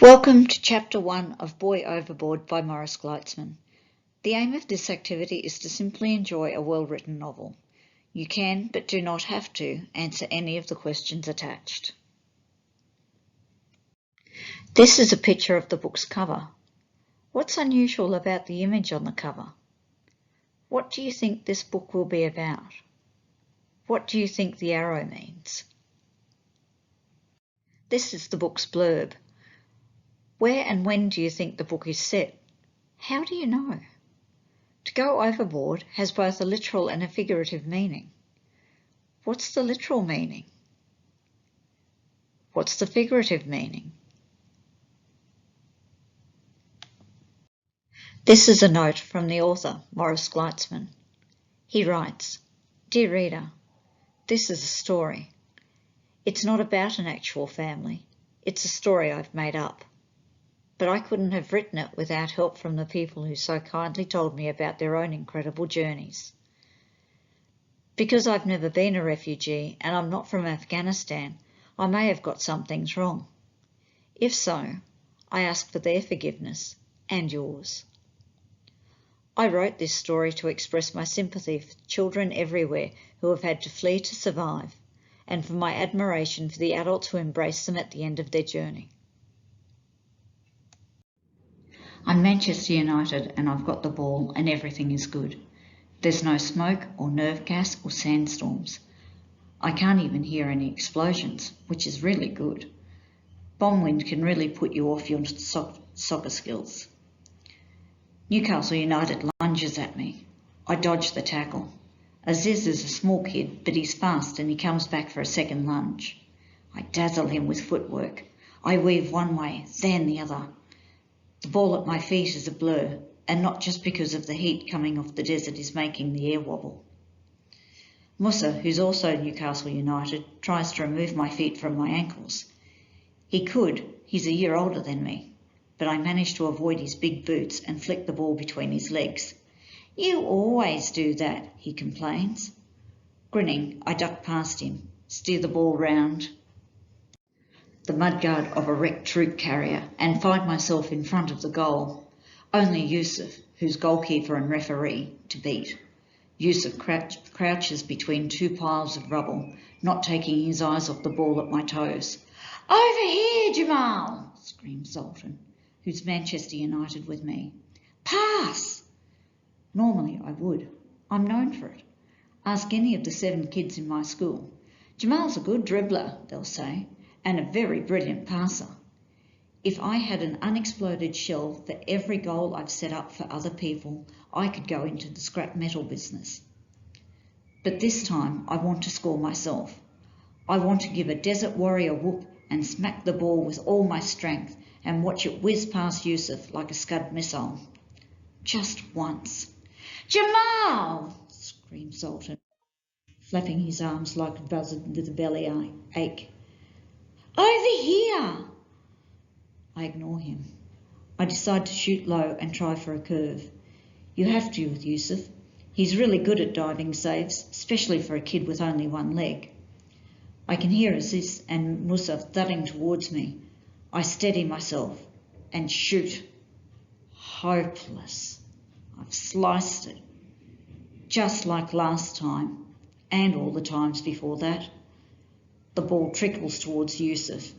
Welcome to Chapter 1 of Boy Overboard by Maurice Gleitzman. The aim of this activity is to simply enjoy a well-written novel. You can, but do not have to, answer any of the questions attached. This is a picture of the book's cover. What's unusual about the image on the cover? What do you think this book will be about? What do you think the arrow means? This is the book's blurb. Where and when do you think the book is set? How do you know? To go overboard has both a literal and a figurative meaning. What's the literal meaning? What's the figurative meaning? This is a note from the author, Maurice Gleitzman. He writes, "Dear reader, this is a story. It's not about an actual family. It's a story I've made up. But I couldn't have written it without help from the people who so kindly told me about their own incredible journeys. Because I've never been a refugee and I'm not from Afghanistan, I may have got some things wrong. If so, I ask for their forgiveness and yours. I wrote this story to express my sympathy for children everywhere who have had to flee to survive, and for my admiration for the adults who embrace them at the end of their journey. I'm Manchester United and I've got the ball and everything is good. There's no smoke or nerve gas or sandstorms. I can't even hear any explosions, which is really good. Bomb wind can really put you off your soccer skills. Newcastle United lunges at me. I dodge the tackle. Aziz is a small kid, but he's fast and he comes back for a second lunge. I dazzle him with footwork. I weave one way, then the other. The ball at my feet is a blur, and not just because of the heat coming off the desert is making the air wobble. Musa, who's also Newcastle United, tries to remove my feet from my ankles. He could, he's a year older than me, but I manage to avoid his big boots and flick the ball between his legs. "You always do that," he complains. Grinning, I duck past him, steer the ball round the mudguard of a wrecked troop carrier and find myself in front of the goal. Only Yusuf, who's goalkeeper and referee, to beat. Yusuf crouches between two piles of rubble, not taking his eyes off the ball at my toes. "Over here, Jamal!" screams Sultan, who's Manchester United with me. "Pass!" Normally I would. I'm known for it. Ask any of the 7 kids in my school. "Jamal's a good dribbler," they'll say, "and a very brilliant passer." If I had an unexploded shell for every goal I've set up for other people, I could go into the scrap metal business. But this time I want to score myself. I want to give a Desert Warrior whoop and smack the ball with all my strength and watch it whiz past Yusuf like a Scud missile. Just once. "Jamal!" screams Sultan, flapping his arms like a buzzard with a belly ache. "Over here!" I ignore him. I decide to shoot low and try for a curve. You have to with Yusuf. He's really good at diving saves, especially for a kid with only one leg. I can hear Aziz and Musa thudding towards me. I steady myself and shoot. Hopeless. I've sliced it. Just like last time, and all the times before that. The ball trickles towards Yusuf.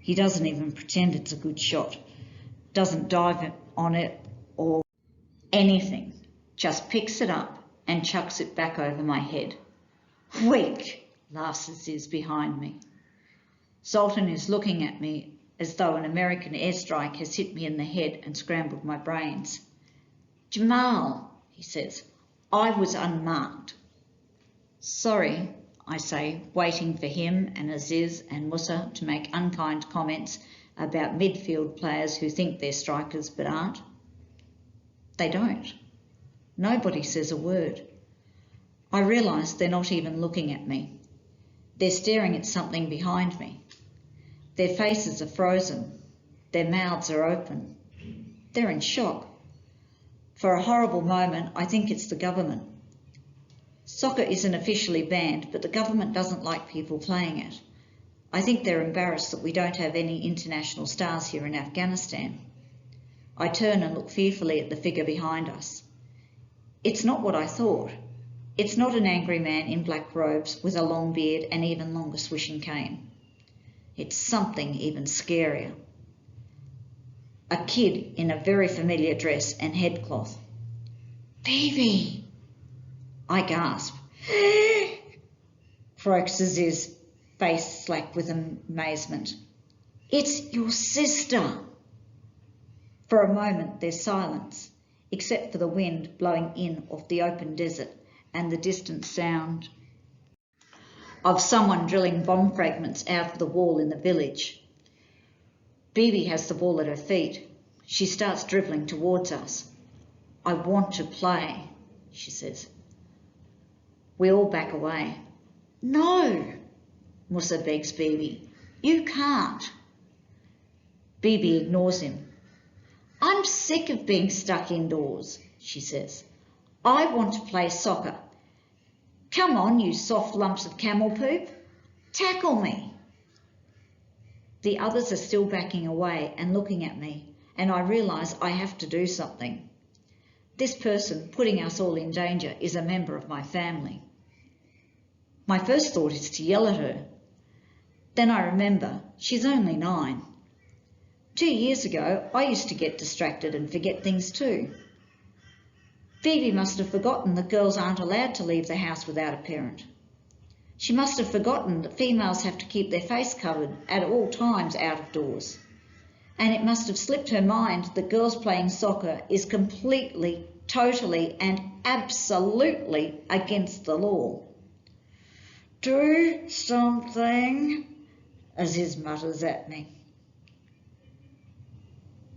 He doesn't even pretend it's a good shot, doesn't dive on it or anything, just picks it up and chucks it back over my head. "Weak," laughs Aziz behind me. Sultan is looking at me as though an American airstrike has hit me in the head and scrambled my brains. "Jamal," he says, "I was unmarked." "Sorry," I say, waiting for him and Aziz and Musa to make unkind comments about midfield players who think they're strikers but aren't. They don't. Nobody says a word. I realise they're not even looking at me. They're staring at something behind me. Their faces are frozen. Their mouths are open. They're in shock. For a horrible moment, I think it's the government. Soccer isn't officially banned, but the government doesn't like people playing it. I think they're embarrassed that we don't have any international stars here in Afghanistan. I turn and look fearfully at the figure behind us. It's not what I thought. It's not an angry man in black robes with a long beard and even longer swishing cane. It's something even scarier. A kid in a very familiar dress and headcloth. "Phoebe!" I gasp. Croaks Aziz, face slack with amazement. "It's your sister!" For a moment there's silence, except for the wind blowing in off the open desert and the distant sound of someone drilling bomb fragments out of the wall in the village. Bibi has the ball at her feet. She starts dribbling towards us. "I want to play," she says. We all back away. "No," Musa begs Bibi. "You can't." Bibi ignores him. "I'm sick of being stuck indoors," she says. "I want to play soccer. Come on, you soft lumps of camel poop. Tackle me." The others are still backing away and looking at me, and I realise I have to do something. This person putting us all in danger is a member of my family. My first thought is to yell at her. Then I remember she's only 9. 2 years ago, I used to get distracted and forget things too. Phoebe must have forgotten that girls aren't allowed to leave the house without a parent. She must have forgotten that females have to keep their face covered at all times out of doors. And it must have slipped her mind that girls playing soccer is completely, totally and absolutely against the law. "Do something," Aziz mutters at me.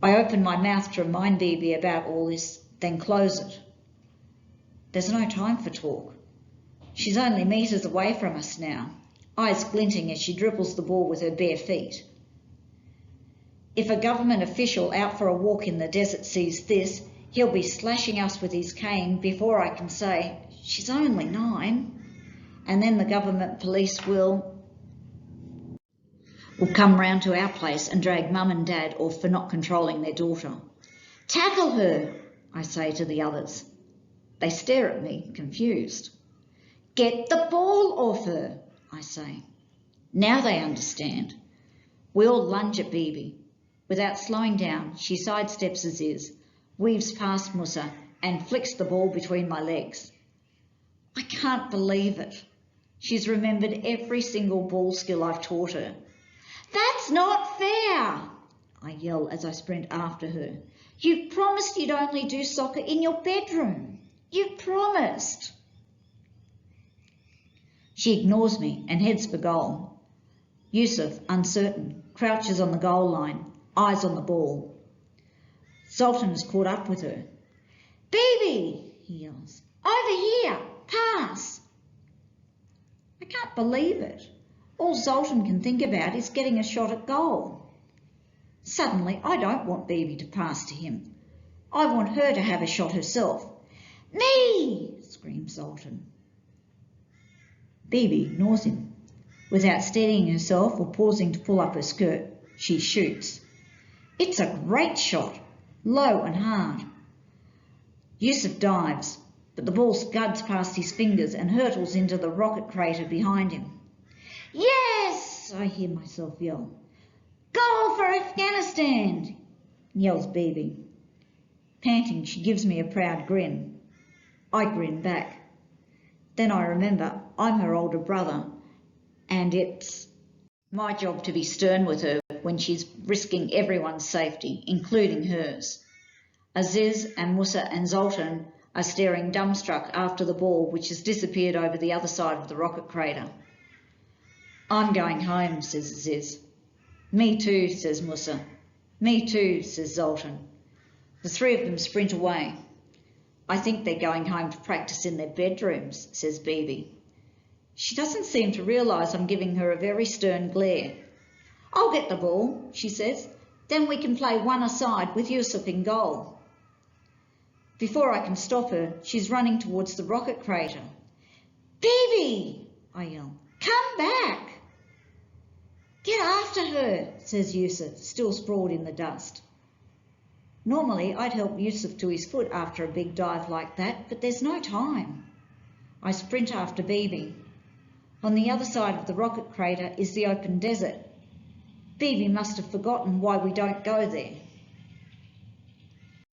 I open my mouth to remind Bibi about all this, then close it. There's no time for talk. She's only metres away from us now, eyes glinting as she dribbles the ball with her bare feet. If a government official out for a walk in the desert sees this, he'll be slashing us with his cane before I can say, "She's only 9." And then the government police will come round to our place and drag Mum and Dad off for not controlling their daughter. "Tackle her," I say to the others. They stare at me, confused. "Get the ball off her," I say. Now they understand. We all lunge at Bibi. Without slowing down, she sidesteps Aziz, weaves past Musa and flicks the ball between my legs. I can't believe it. She's remembered every single ball skill I've taught her. "That's not fair," I yell as I sprint after her. "You promised you'd only do soccer in your bedroom. You promised." She ignores me and heads for goal. Yusuf, uncertain, crouches on the goal line, eyes on the ball. Sultan has caught up with her. "Bibi," he yells, "over here, pass." I can't believe it. All Zoltan can think about is getting a shot at goal. Suddenly, I don't want Bibi to pass to him. I want her to have a shot herself. "Me!" screams Zoltan. Bibi ignores him. Without steadying herself or pausing to pull up her skirt, she shoots. It's a great shot, low and hard. Yusuf dives, but the ball scuds past his fingers and hurtles into the rocket crater behind him. "Yes!" I hear myself yell. "Goal for Afghanistan!" yells Bibi. Panting, she gives me a proud grin. I grin back. Then I remember I'm her older brother, and it's my job to be stern with her when she's risking everyone's safety, including hers. Aziz and Musa and Zoltan are staring dumbstruck after the ball, which has disappeared over the other side of the rocket crater. "I'm going home," says Aziz. "Me too," says Musa. "Me too," says Zoltan. The 3 of them sprint away. "I think they're going home to practice in their bedrooms," says Bibi. She doesn't seem to realise I'm giving her a very stern glare. "I'll get the ball," she says. "Then we can play one-a-side with Yusuf in goal." Before I can stop her, she's running towards the rocket crater. "Bibi!" I yell. "Come back!" Get after her, says Yusuf, still sprawled in the dust. Normally I'd help Yusuf to his foot after a big dive like that, but there's no time. I sprint after Bibi. On the other side of the rocket crater is the open desert. Bibi must have forgotten why we don't go there.